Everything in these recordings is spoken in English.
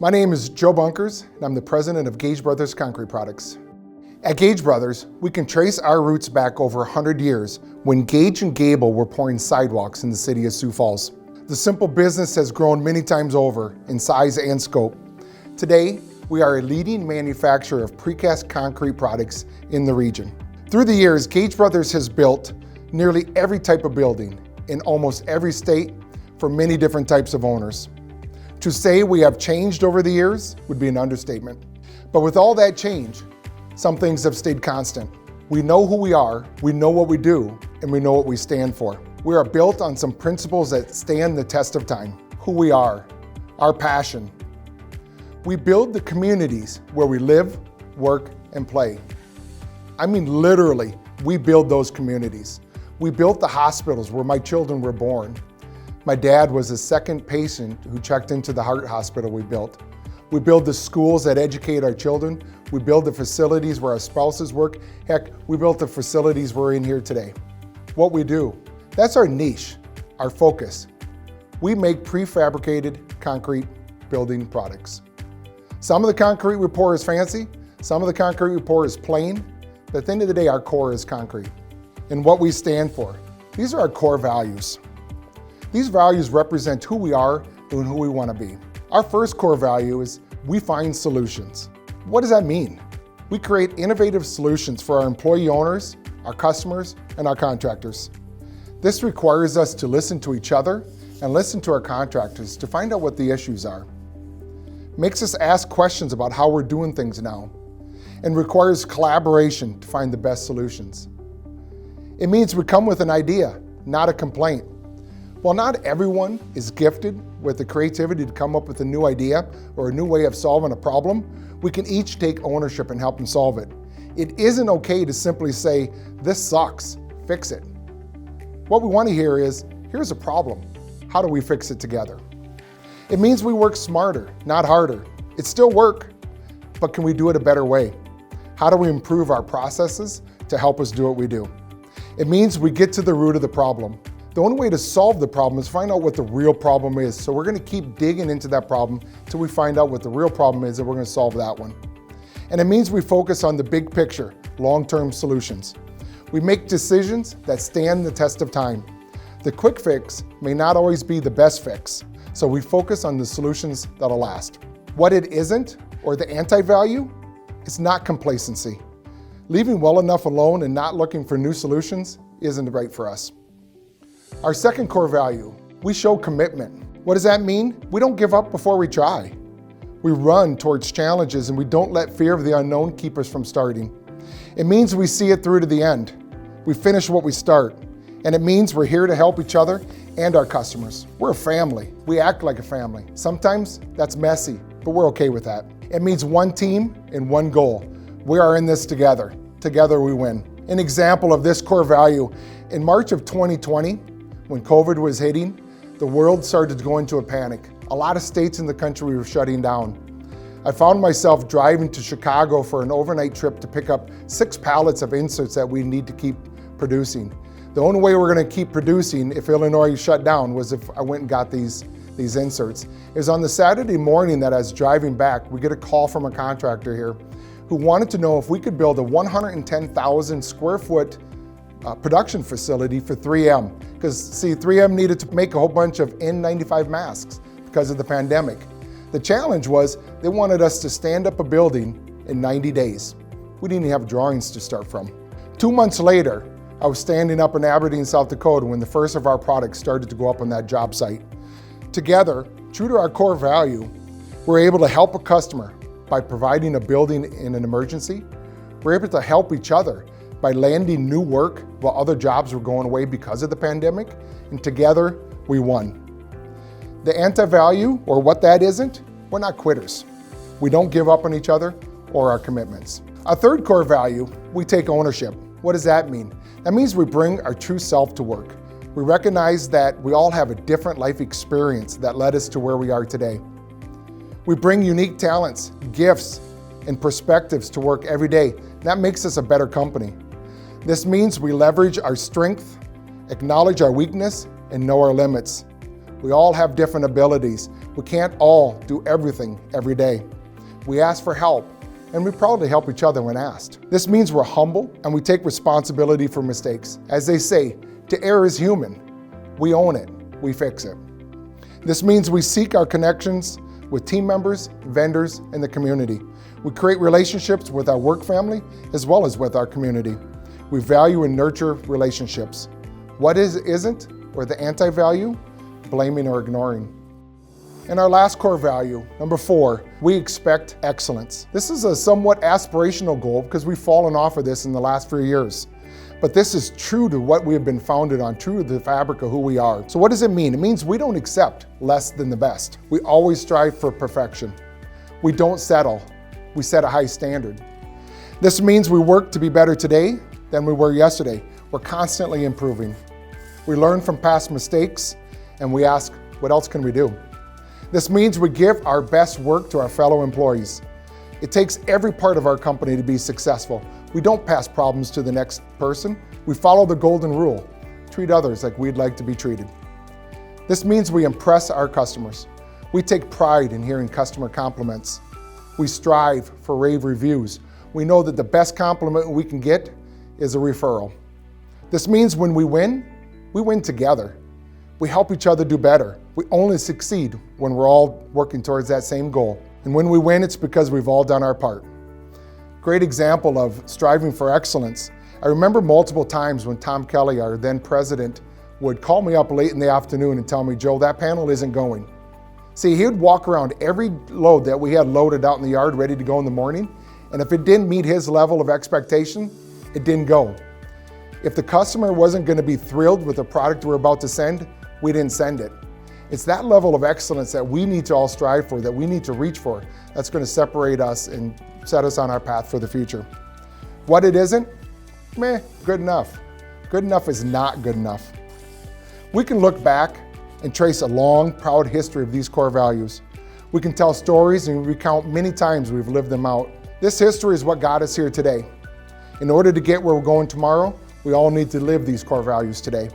My name is Joe Bunkers, and I'm the president of Gage Brothers Concrete Products. At Gage Brothers, we can trace our roots back over 100 years when Gage and Gable were pouring sidewalks in the city of Sioux Falls. The simple business has grown many times over in size and scope. Today, we are a leading manufacturer of precast concrete products in the region. Through the years, Gage Brothers has built nearly every type of building in almost every state for many different types of owners. To say we have changed over the years would be an understatement. But with all that change, some things have stayed constant. We know who we are, we know what we do, and we know what we stand for. We are built on some principles that stand the test of time. Who we are, our passion. We build the communities where we live, work, and play. I mean literally, we build those communities. We built the hospitals where my children were born. My dad was the second patient who checked into the heart hospital we built. We build the schools that educate our children. We build the facilities where our spouses work. Heck, we built the facilities we're in here today. What we do, that's our niche, our focus. We make prefabricated concrete building products. Some of the concrete we pour is fancy, some of the concrete we pour is plain, but at the end of the day, our core is concrete. And what we stand for, these are our core values. These values represent who we are and who we want to be. Our first core value is we find solutions. What does that mean? We create innovative solutions for our employee owners, our customers, and our contractors. This requires us to listen to each other and listen to our contractors to find out what the issues are. Makes us ask questions about how we're doing things now, and requires collaboration to find the best solutions. It means we come with an idea, not a complaint. While not everyone is gifted with the creativity to come up with a new idea or a new way of solving a problem, we can each take ownership and help them solve it. It isn't okay to simply say, this sucks, fix it. What we want to hear is, here's a problem, how do we fix it together? It means we work smarter, not harder. It's still work, but can we do it a better way? How do we improve our processes to help us do what we do? It means we get to the root of the problem. The only way to solve the problem is find out what the real problem is. So we're going to keep digging into that problem until we find out what the real problem is, and we're going to solve that one. And it means we focus on the big picture, long-term solutions. We make decisions that stand the test of time. The quick fix may not always be the best fix, so we focus on the solutions that'll last. What it isn't, or the anti-value, is not complacency. Leaving well enough alone and not looking for new solutions isn't right for us. Our second core value, we show commitment. What does that mean? We don't give up before we try. We run towards challenges and we don't let fear of the unknown keep us from starting. It means we see it through to the end. We finish what we start. And it means we're here to help each other and our customers. We're a family. We act like a family. Sometimes that's messy, but we're okay with that. It means one team and one goal. We are in this together. Together we win. An example of this core value, in March of 2020, when COVID was hitting, the world started to go into a panic. A lot of states in the country were shutting down. I found myself driving to Chicago for an overnight trip to pick up 6 pallets of inserts that we need to keep producing. The only way we're going to keep producing if Illinois shut down was if I went and got these inserts. It was on the Saturday morning that I was driving back, we get a call from a contractor here who wanted to know if we could build a 110,000 square foot production facility for 3M. Because see, 3M needed to make a whole bunch of N95 masks because of the pandemic. The challenge was they wanted us to stand up a building in 90 days. We didn't even have drawings to start from. 2 months later, I was standing up in Aberdeen, South Dakota when the first of our products started to go up on that job site. Together, true to our core value, we're able to help a customer by providing a building in an emergency. We're able to help each other by landing new work while other jobs were going away because of the pandemic, and together we won. The anti-value, or what that isn't, we're not quitters. We don't give up on each other or our commitments. Our third core value, we take ownership. What does that mean? That means we bring our true self to work. We recognize that we all have a different life experience that led us to where we are today. We bring unique talents, gifts, and perspectives to work every day. That makes us a better company. This means we leverage our strength, acknowledge our weakness, and know our limits. We all have different abilities. We can't all do everything every day. We ask for help, and we proudly help each other when asked. This means we're humble and we take responsibility for mistakes. As they say, to err is human. We own it, we fix it. This means we seek our connections with team members, vendors, and the community. We create relationships with our work family as well as with our community. We value and nurture relationships. What isn't, or the anti-value? Blaming or ignoring. And our last core value, number 4, we expect excellence. This is a somewhat aspirational goal because we've fallen off of this in the last few years. But this is true to what we have been founded on, true to the fabric of who we are. So what does it mean? It means we don't accept less than the best. We always strive for perfection. We don't settle. We set a high standard. This means we work to be better today than we were yesterday. We're constantly improving. We learn from past mistakes and we ask, what else can we do? This means we give our best work to our fellow employees. It takes every part of our company to be successful. We don't pass problems to the next person. We follow the golden rule. Treat others like we'd like to be treated. This means we impress our customers. We take pride in hearing customer compliments. We strive for rave reviews. We know that the best compliment we can get is a referral. This means when we win together. We help each other do better. We only succeed when we're all working towards that same goal. And when we win, it's because we've all done our part. Great example of striving for excellence. I remember multiple times when Tom Kelly, our then president, would call me up late in the afternoon and tell me, Joe, that panel isn't going. See, he would walk around every load that we had loaded out in the yard ready to go in the morning, and if it didn't meet his level of expectation, it didn't go. If the customer wasn't going to be thrilled with the product we're about to send, we didn't send it. It's that level of excellence that we need to all strive for, that we need to reach for, that's going to separate us and set us on our path for the future. What it isn't? Good enough. Good enough is not good enough. We can look back and trace a long, proud history of these core values. We can tell stories and recount many times we've lived them out. This history is what got us here today. In order to get where we're going tomorrow, we all need to live these core values today.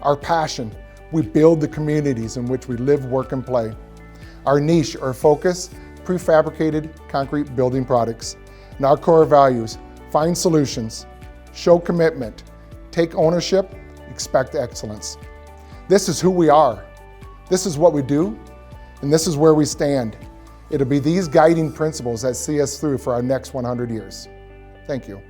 Our passion, we build the communities in which we live, work, and play. Our niche or focus, prefabricated concrete building products. And our core values, find solutions, show commitment, take ownership, expect excellence. This is who we are. This is what we do, and this is where we stand. It'll be these guiding principles that see us through for our next 100 years. Thank you.